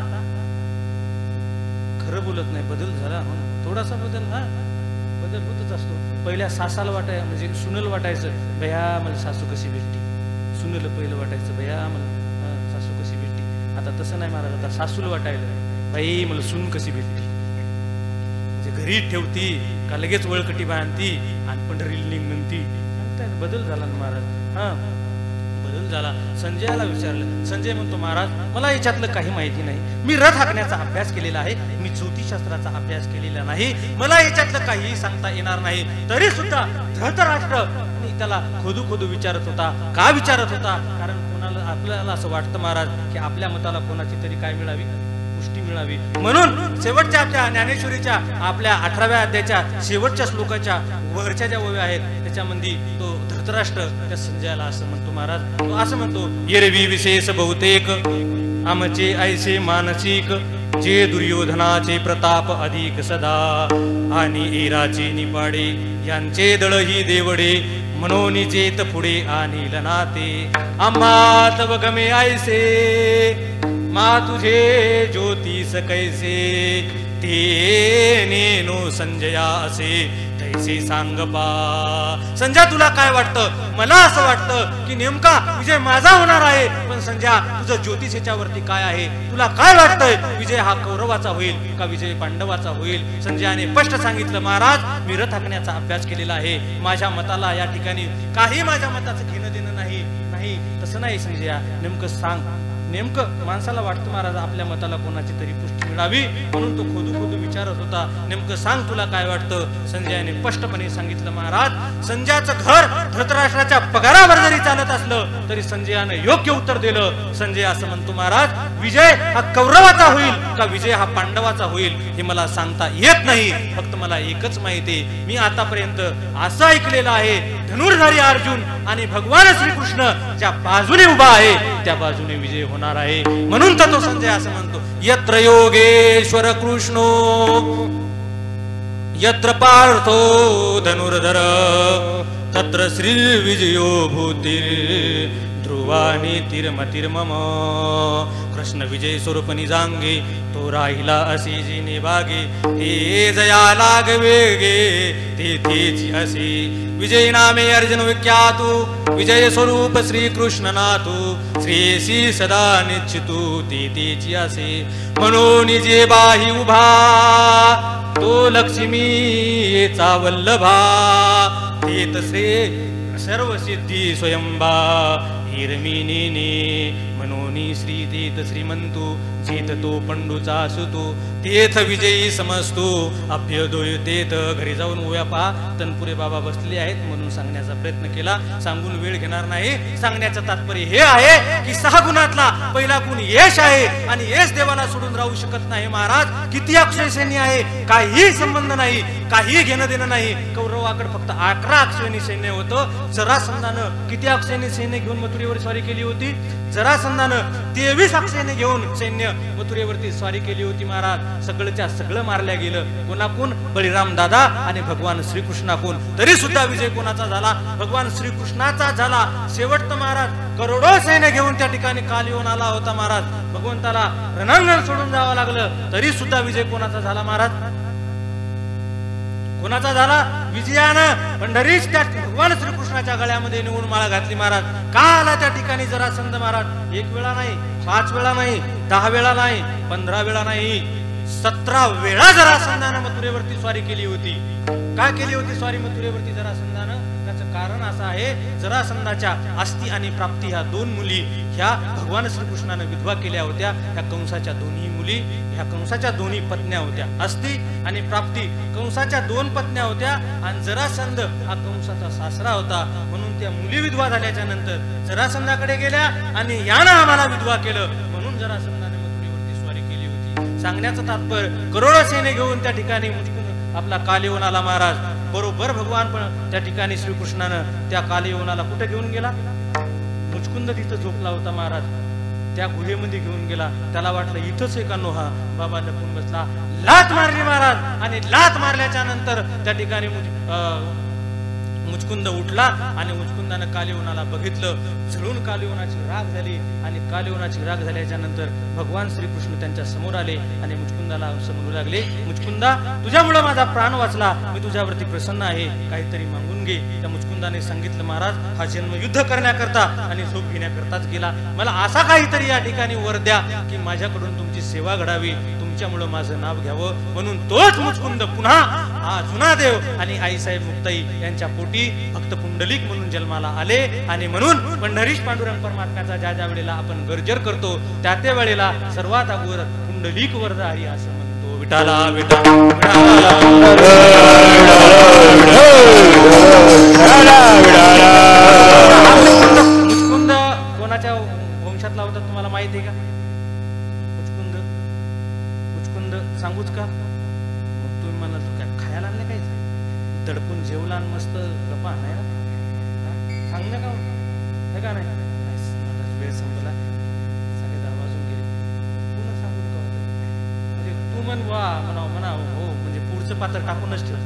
खरं बोलत नाही. बदल झाला थोडासा बदल होतच असतो. पहिल्या सासाला म्हणजे सुनल वाटायचं भया मला सासू कशी भेटती. सुनल पहिलं वाटायचं भया मला सासू कशी भेटती. आता तसं नाही महाराज. आता सासूला वाटायला बाई मला सून कशी भेटती. म्हणजे घरी ठेवती का लगेच वळकटी बांधती आणि पंढरीला निघती. बदल झाला ना महाराज. बदल झाला. संजयाला विचारलं. संजय म्हणतो महाराज मला याच्यातलं काही माहिती नाही. मी रथ हाकण्याचा अभ्यास केलेला आहे, मी ज्योतिषशास्त्राचा अभ्यास केलेला नाही, मला याच्यातलं काही सांगता येणार नाही. तरी सुद्धा धृतराष्ट्र त्याला खोदू विचारत होता. का विचारत होता? कारण कोणाला आपल्याला असं वाटतं महाराज की आपल्या मताला कोणाची तरी काय मिळावी, पुष्टी मिळावी. म्हणून शेवटच्या आपल्या ज्ञानेश्वरीच्या आपल्या 18व्या अध्यायाच्या शेवटच्या श्लोकाच्या वरच्या ज्या ओव्या आहेत त्याच्यामध्ये तो धृतराष्ट्र त्या संजयाला असं म्हणतो महाराज. तो असं म्हणतो, येरवी विशेष बहुतेक आमचे ऐसे मानसिक जे दुर्योधनाचे प्रताप अधिक सदा आणि एराचे निपाडे यांचे दळही देवडे म्हणून जेत पुढे आणील नाते आम्हा तव गमे आयसे मा तुझे ज्योतिष कैसे ते नेनो संजया असे तैसे सांग पा. संजय तुला काय वाटतं? मला असं वाटतं की नेमका विजय माझा होणार आहे, पण संजय तुझं ज्योतिष याच्यावरती काय आहे? तुला काय वाटतंय? विजय हा कौरवाचा होईल का विजय पांडवाचा होईल? संजयाने स्पष्ट सांगितलं, महाराज मी रथ हाकण्याचा अभ्यास केलेला आहे, माझ्या मताला या ठिकाणी काही माझ्या मताचं घेणं देणं नाही. नाही तसं नाही संजया, नेमकं सांग. नेमकं माणसाला वाटतं महाराज आपल्या मताला कोणाची तरी पुष्टी मिळावी म्हणून तो खोदू विचारत होता. नेमकं सांग तुला काय वाटतं? संजयाने स्पष्टपणे सांगितलं, महाराज संजयाचं घर धृतराष्ट्राच्या पगारावर जरी चालत असलं तरी संजयानं योग्य उत्तर दिलं. संजय असं म्हणतो, महाराज विजय हा कौरवाचा होईल का विजय हा पांडवाचा होईल हे मला सांगता येत नाही. फक्त मला एकच माहिती आहे, मी आतापर्यंत असं ऐकलेलं आहे, धनुर्धारी अर्जुन आणि भगवान श्रीकृष्ण ज्या बाजूने उभा आहे त्या बाजूने विजय होणार आहे. म्हणून तर तो संजय असं म्हणतो, यत्र योगेश्वर कृष्णो यत्र पार्थो धनुर्धर तत्र श्री विजयो भूतिर् ध्रुवानी तिरमतिर्मम. कृष्ण विजय स्वरूप निजांगे तो राहिला असे जिने बागे हे जया लागवेगे ते तेची असे. विजय नामे अर्जुन विख्यातु विजय स्वरूप श्री कृष्ण नाथू श्रेयसी सदा निश्चितू ते तेची असे. म्हणून जे बाही उभा तो लक्ष्मीचा वल्लभा तेत श्रे सर्व सिद्धी स्वयंबा हिरमिनीने मनोनी श्री तेत श्रीमंतू जेत तो पंडूचा सुतो तेथ विजयी समजतो अभ्यदोय तेथ. घरी जाऊन उभ्या पहा तनपुरे बाबा बसले आहेत म्हणून सांगण्याचा प्रयत्न केला, सांगून वेळ घेणार नाही. सांगण्याचं तात्पर्य हे आहे की 6 गुणातला पहिला गुण यश आहे आणि यश देवाला सोडून राहू शकत नाही. महाराज किती अक्षय सैन्य आहे, काही संबंध नाही, काही घेणं देणं नाही. कौरवाकडे फक्त 11 अक्षयणी सैन्य होतं. जरासंधानं किती अक्षयणी सैन्य घेऊन मथुरेवर स्वारी केली होती? जरासंधानं 23 अक्षयणी घेऊन सैन्य मथुरेवरती स्वारी केली होती. महाराज सगळंच्या सगळं मारल्या गेलं. कोणाकून? बळीराम दादा आणि भगवान श्रीकृष्णाकून. तरी सुद्धा विजय कोणाचा झाला? भगवान श्रीकृष्णाचा झाला. शेवटचं महाराज करोडो सैन्य घेऊन त्या ठिकाणी काल येऊन आला होता. महाराज भगवंताला रणांगण सोडून जावं लागलं तरी सुद्धा विजय कोणाचा झाला? महाराज कोणाचा झाला? विजयानं पंढरीच त्या भगवान श्रीकृष्णाच्या गळ्यामध्ये नेऊन माळा घातली. महाराज का आला त्या ठिकाणी जरासंध? महाराज 1 वेळा नाही, 5 वेळा नाही, 10 वेळा नाही, 15 वेळा नाही, 17 वेळा जरासंधानं मथुरेवरती स्वारी केली होती. का केली होती स्वारी मथुरेवरती जरासंधानं? त्याचं कारण असं आहे, जरासंधाच्या अस्थि आणि प्राप्ती ह्या 2 मुली ह्या भगवान श्रीकृष्णानं विधवा केल्या होत्या. ह्या कंसाच्या दोन्ही मुली, ह्या कंसाच्या दोन्ही पत्न्या होत्या. अस्थि आणि प्राप्ती कंसाच्या 2 पत्न्या होत्या आणि जरासंध हा कंसाचा सासरा होता. म्हणून त्या मुली विधवा झाल्याच्या नंतर जरासंधाकडे गेल्या आणि यानं आम्हाला विधवा केलं म्हणून जरासंधाने मथुरेवरती स्वारी केली होती. सांगण्याचं तात्पर्य करोडो सैन्य घेऊन त्या ठिकाणी आपला काल येऊन आला. महाराज बरोबर भगवान पण त्या ठिकाणी श्रीकृष्णानं त्या काल येऊन आला. कुठे घेऊन गेला? मुचकुंद तिथं झोपला होता. महाराज त्या गुहेमध्ये घेऊन गेला. त्याला वाटलं इथंच आहे का नोहा. बाबा लपून बसला, लात मारली महाराज आणि लात मारल्याच्या नंतर त्या ठिकाणी मुचकुंद उठला आणि मुचकुंदानं कालिवनाला बघितलं. झळून कालिवनाची राग झाली आणि कालिवनाची राग झाल्याच्या नंतर भगवान श्रीकृष्ण त्यांच्या समोर आले आणि मुचकुंदाला समोर लागले. मुचकुंदा तुझ्यामुळे माझा प्राण वाचला, मी तुझ्यावरती प्रसन्न आहे, काहीतरी मागून घे. त्या मुचकुंदाने सांगितलं, महाराज हा जन्म युद्ध करण्याकरता आणि झोप घेण्याकरताच गेला. मला असा काहीतरी या ठिकाणी वर द्या की माझ्याकडून तुमची सेवा घडावी, तुमच्यामुळे माझं नाव घ्यावं. म्हणून तोच मुचकुंद पुन्हा हा जुना देव आणि आईसाहेब मुक्ताई यांच्या पोटी भक्त पुंडलिक म्हणून जन्माला आले. आणि म्हणून पंढरीश पांडुरंग परमात्म्याचा ज्या ज्या वेळेला आपण गर्जर करतो त्या त्या वेळेला सर्वात अगोदर पुंडलिक वरदा हरी असं म्हणतो. विठाला विठाला मुचकुंद कोणाच्या वंशातला होता तुम्हाला माहिती आहे का? मुचकुंद सांगूच का? मग तुम्ही मला काय खायला आणलं काय? दडपून जेवला आणि मस्त गप्पा नाही ना, सांग ना का नाही? वेळ संपला, 10:30 वाजून गेले. पुन्हा सांगू का? म्हण वा म्हणा हो म्हणजे पुढचं पात्र टाकूनच ठेव.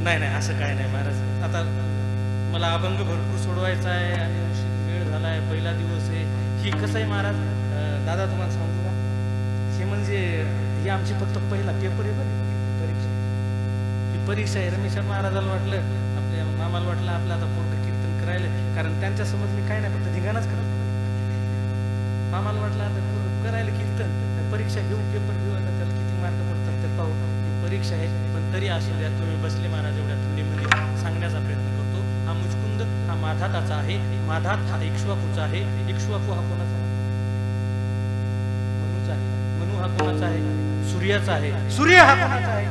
नाही असं काय नाही महाराज. आता मला अभंग भरपूर सोडवायचा आहे आणि वेळ झाला आहे, पहिला दिवस आहे. ही कसं आहे महाराज, दादा तुम्हाला सांगतो का, हे म्हणजे ही आमची फक्त पहिला पेपर आहे बरं, परीक्षा. ही परीक्षा आहे. रमेश महाराजाला वाटलं, आपल्या मामाला वाटलं आपलं आता पोट कीर्तन करायला, कारण त्यांच्यासमोर मी काय नाही फक्त धिंगाणाच करत. मामाला वाटलं आता करायला कीर्तन, परीक्षा घेऊ, पेपर घेऊ, आता त्याला किती मार्क पडतात ते पाहू. परीक्षा आहे पण तरी असू द्या, तुम्ही बसले महाराज एवढ्या थंडीमध्ये, सांगण्याचा प्रयत्न करतो. हा मुचकुंद हा माधाताचा आहे, माधात हा इक्ष्वाकूचा आहे. इक्ष्वाकू हा कोणाचा आहे? मनूचा आहे. मनू हा कोणाचा आहे? सूर्याचा आहे. सूर्य हा कोणाचा आहे?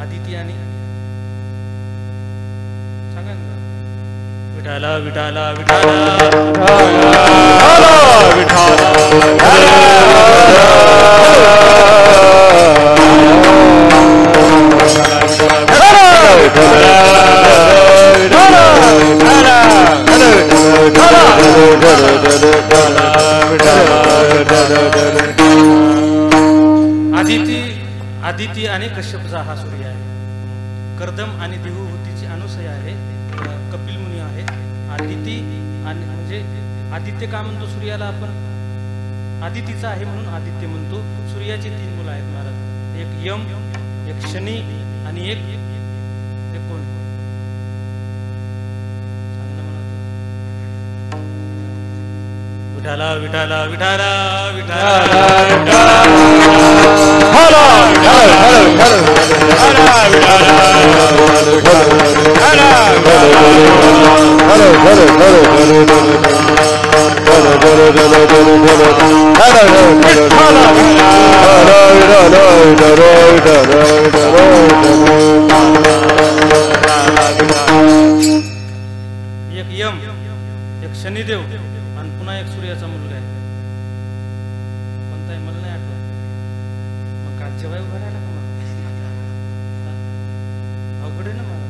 आदिती. आणि सांगा ना, विठाला विठाला विठाला आदिती आणि कश्यपचा हा सूर्य आहे. कर्दम आणि देवहूतीची अनुसया आहे, कपिल मुनी आहे. आदिती आणि म्हणजे आदित्य का म्हणतो सूर्याला आपण? आदितीचा आहे म्हणून आदित्य म्हणतो. सूर्याची 3 मुलं आहेत महाराज, एक यम, एक शनी आणि एक कोण? विठाला विठाला विठाला विठाला एक यम, एक शनिदेव आणि पुन्हा एक सूर्याचा मुलगा आहे. कोणता आहे मला नाही आठवत. मग काल जेव्हा उभा राहिला का मला अवघड आहे ना मला.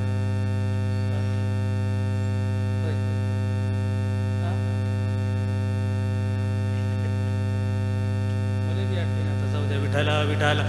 मला बी आठवण आता, जाऊ द्या. विठाला विठाला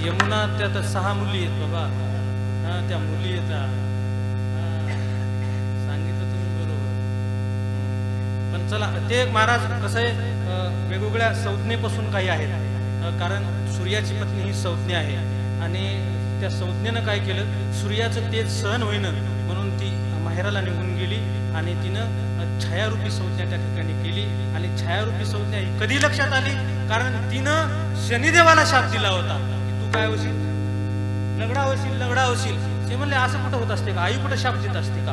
यमुना. त्यात 6 मुली आहेत बाबा. त्या मुली येतात, सांगितलं तुम्ही बरोबर. पण चला, ते महाराज कसं आहे, वेगवेगळ्या संज्ञेपासून काही आहेत. कारण सूर्याची पत्नी ही संज्ञा आहे आणि त्या संज्ञेनं काय केलं, सूर्याचं तेज सहन होईना म्हणून ती माहेराला निघून गेली आणि तिनं छायारूपी संज्ञा त्या ठिकाणी केली. आणि छायारूपी संज्ञा ही कधी लक्षात आली, कारण तिनं शनिदेवाला शाप दिला होता की तू काय होशील, लगडा होशील, लगडा होशील. ते म्हणले असं कुठं होत असते का, आई कुठं शाप देत असते का,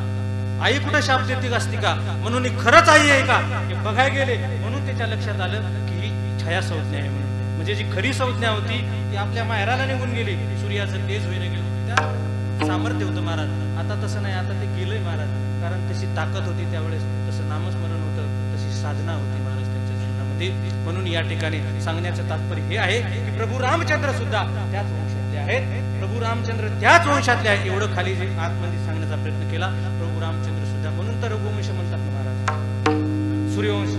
आई कुठं शाप देते असते का, म्हणून ही खरंच आई आहे का हे बघायला गेले. म्हणून त्याच्या लक्षात आलं की ही छाया संज्ञा आहे म्हणून. म्हणजे जी खरी संज्ञा होती ती आपल्या माहेराला निघून गेली, सूर्याचं तेज होईना गेलं, त्या सामर्थ्य होतं महाराज. आता तसं नाही, आता ते गेलंय महाराज. कारण तशी ताकद होती त्यावेळेस, तसं नामस्मरण होतं, तशी साधना होती महाराज त्यांच्या जीवनामध्ये. म्हणून या ठिकाणी सांगण्याचं तात्पर्य हे आहे की प्रभू रामचंद्र सुद्धा त्याच वंशातले आहेत. प्रभू रामचंद्र त्याच वंशातले आहेत. एवढं खाली जे आतमध्ये सांगण्याचा प्रयत्न केला. प्रभू रामचंद्र सुद्धा, म्हणून तर रघुवंश म्हणतात ना महाराज, सूर्यवंश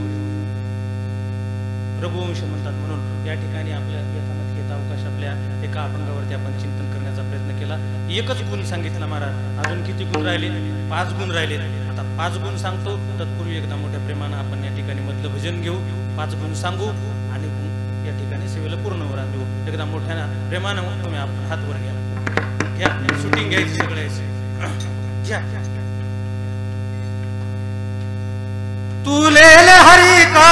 रघुवंश म्हणतात. म्हणून या ठिकाणी आपल्या यथामत घेता अवकाश आपल्या एका अभंगावरती आपण चिंतन करण्याचा प्रयत्न केला. एकच गुण सांगितला महाराज, अजून किती गुण राहिले? 5 गुण राहिले. आता 5 गुण सांगतो, तत्पूर्वी एकदा मोठ्या प्रेमानं आपण या ठिकाणी मधलं भजन घेऊ, 5 गुण सांगू आणि या ठिकाणी सेवेला पूर्ण वरान देऊ. एकदा मोठ्या प्रेमानं तुम्ही हात वर घ्या, शूटिंग घ्यायची सगळ्याची घ्या. तुले हरी का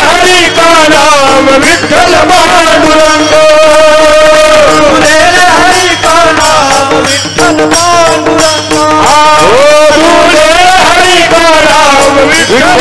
हरी का नाम विठ्ठल पांडुरंग हरी का नाम विठ्ठल पांडुरंग हरी का नाम विठ्ठल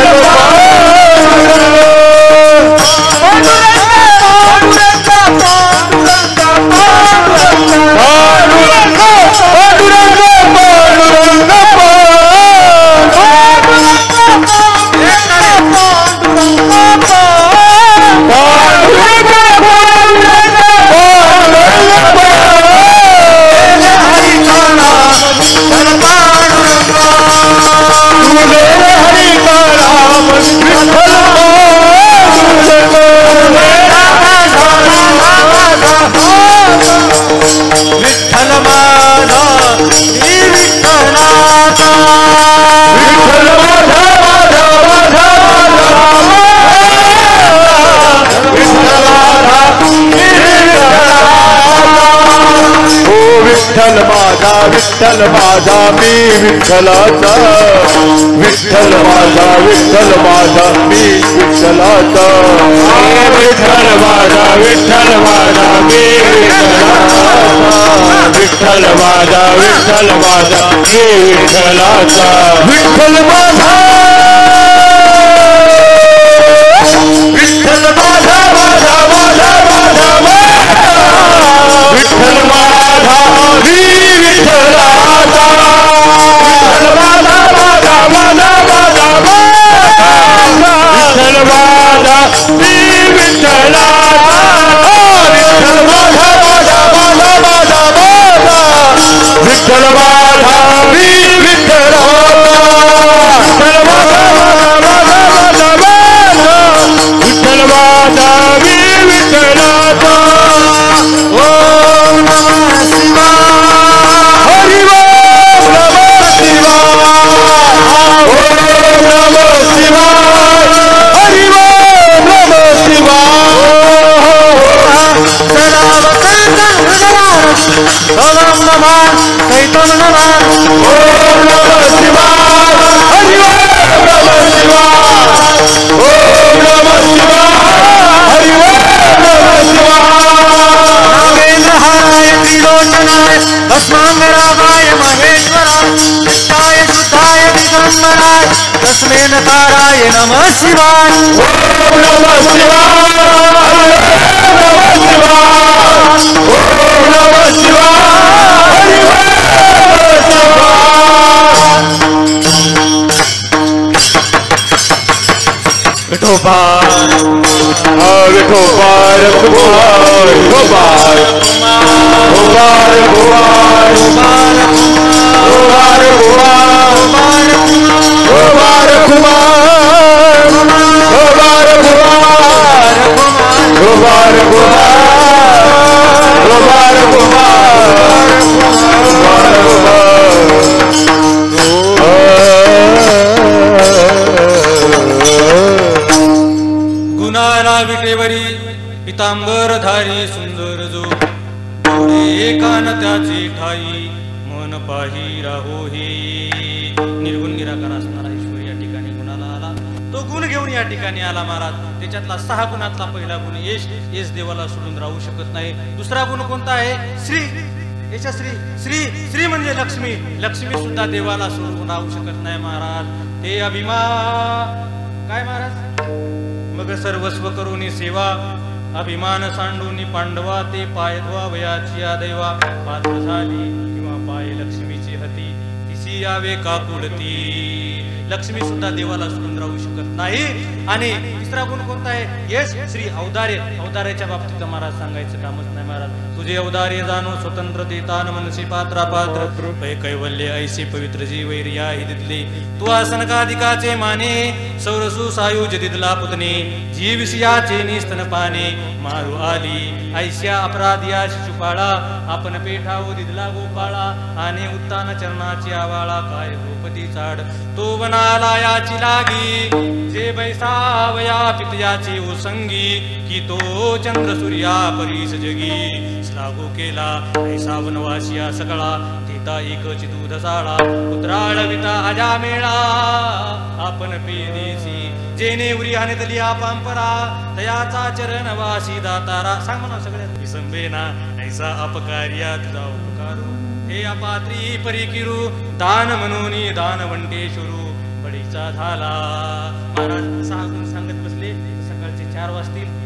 विठ्ठल माझा मी विठ्ठलाचा विठ्ठल माझा मी विठ्ठलाचा विठ्ठल माझा मी विठ्ठलाचा विठ्ठल माझा मी विठ्ठलाचा विठ्ठल माझा विठ्ठल माझा विठ्ठल माझा मी विठ्ठलाचा विठ्ठल माझा विठ्ठल माझा मी विठ्ठलाचा विठ्ठल माझा विठ्ठल माझा मी विठ्ठलाचा विठ्ठल माझा मी विठ्ठलाचा ओम नमः शिवाय हरि ओम नमः शिवाय ओम नमः शिवाय हरि ओम नमः शिवाय ओम नमः चैतन्य नमः ओम नमः शिवाय हरि ओम नमः शिवाय ओम नमः शिवाय हरि ओम नमः शिवाय त्रिलोचनाय भस्मांगरागाय महेश्वराय नित्याय शुद्धाय दिगंबराय तस्मै नकाराय नमः शिवाय ओम नमः शिवाय नमः शिवाय ओम नमः शिवाय हरि ओम विठोबार विठोबार कुमार विठोबार कुमार कुमार कुमार कुमार कुमार कुमार कुमार कुमार कुमार कुमार गुणाला विटेवरी पितांबरधारी सुंदर जो डोळे कान त्याचे ठाई मन पाही राहो हे निर्गुण निराकार असणारा ईश्वर या ठिकाणी गुणाला आला. तो गुण घेऊन या ठिकाणी आला महाराज. त्याच्यातला 6 गुणातला पहिला गुण येश देवाला सोडून राहू शकत नाही. दुसरा गुण कोणता आहे? श्री. याच्या श्री म्हणजे लक्ष्मी. लक्ष्मी सुद्धा देवाला सोडून राहू शकत नाही महाराज. ते अभिमान काय महाराज? मग सर्वस्व करून सेवा अभिमान सांडून पांडवा ते पाय वयाची दैवा पात्र झाली किंवा पाय लक्ष्मीची हती तिसी यावे काकुळती. लक्ष्मी सुद्धा देवाला सोडून राहू शकत नाही. आणि तिसरा गुण कोणता आहे? यश श्री अवतारे. अवताराच्या बाबतीत महाराज सांगायचं कामच नाही महाराज. तुझे अवतारे जाणो स्वतंत्र देतान मनसे पात्रा पात्र पै कैवल्य ऐसे पवित्र जीवैर या दिदले तू आसनकाधिकाचे माने सौरसु सायुज दिदला पुतने जीवसियाचे निस्तन पाने मारू आली ऐश्या अपराधिया शिशुपाळा आपण पेठाव दिदला गोपाळा आणि उत्तान चरणाची आवाळा काय गोपती चाड तो बनाला याची लागी जे बैसावया पितयाची ओसंगी की तो चंद्र सूर्या परीस जगी लागू केला ऐसा वनवासिया सगळा ते उद्दा एकची दूध साळा उतराळविता आजा मेळा आपण पेदेसी जेने उरी हानेतली पांपरा तयाचा चरण वासी दातारा सांग म्हणा सगळ्यात विसंबेना ऐसा अपकार्या तुझा उपकारू हे अपात्री परिकिरू दान म्हणून दान वंटे शुरू बळीचा झाला महाराज 6 गुण सांगत बसले सकाळचे 4 वाजतील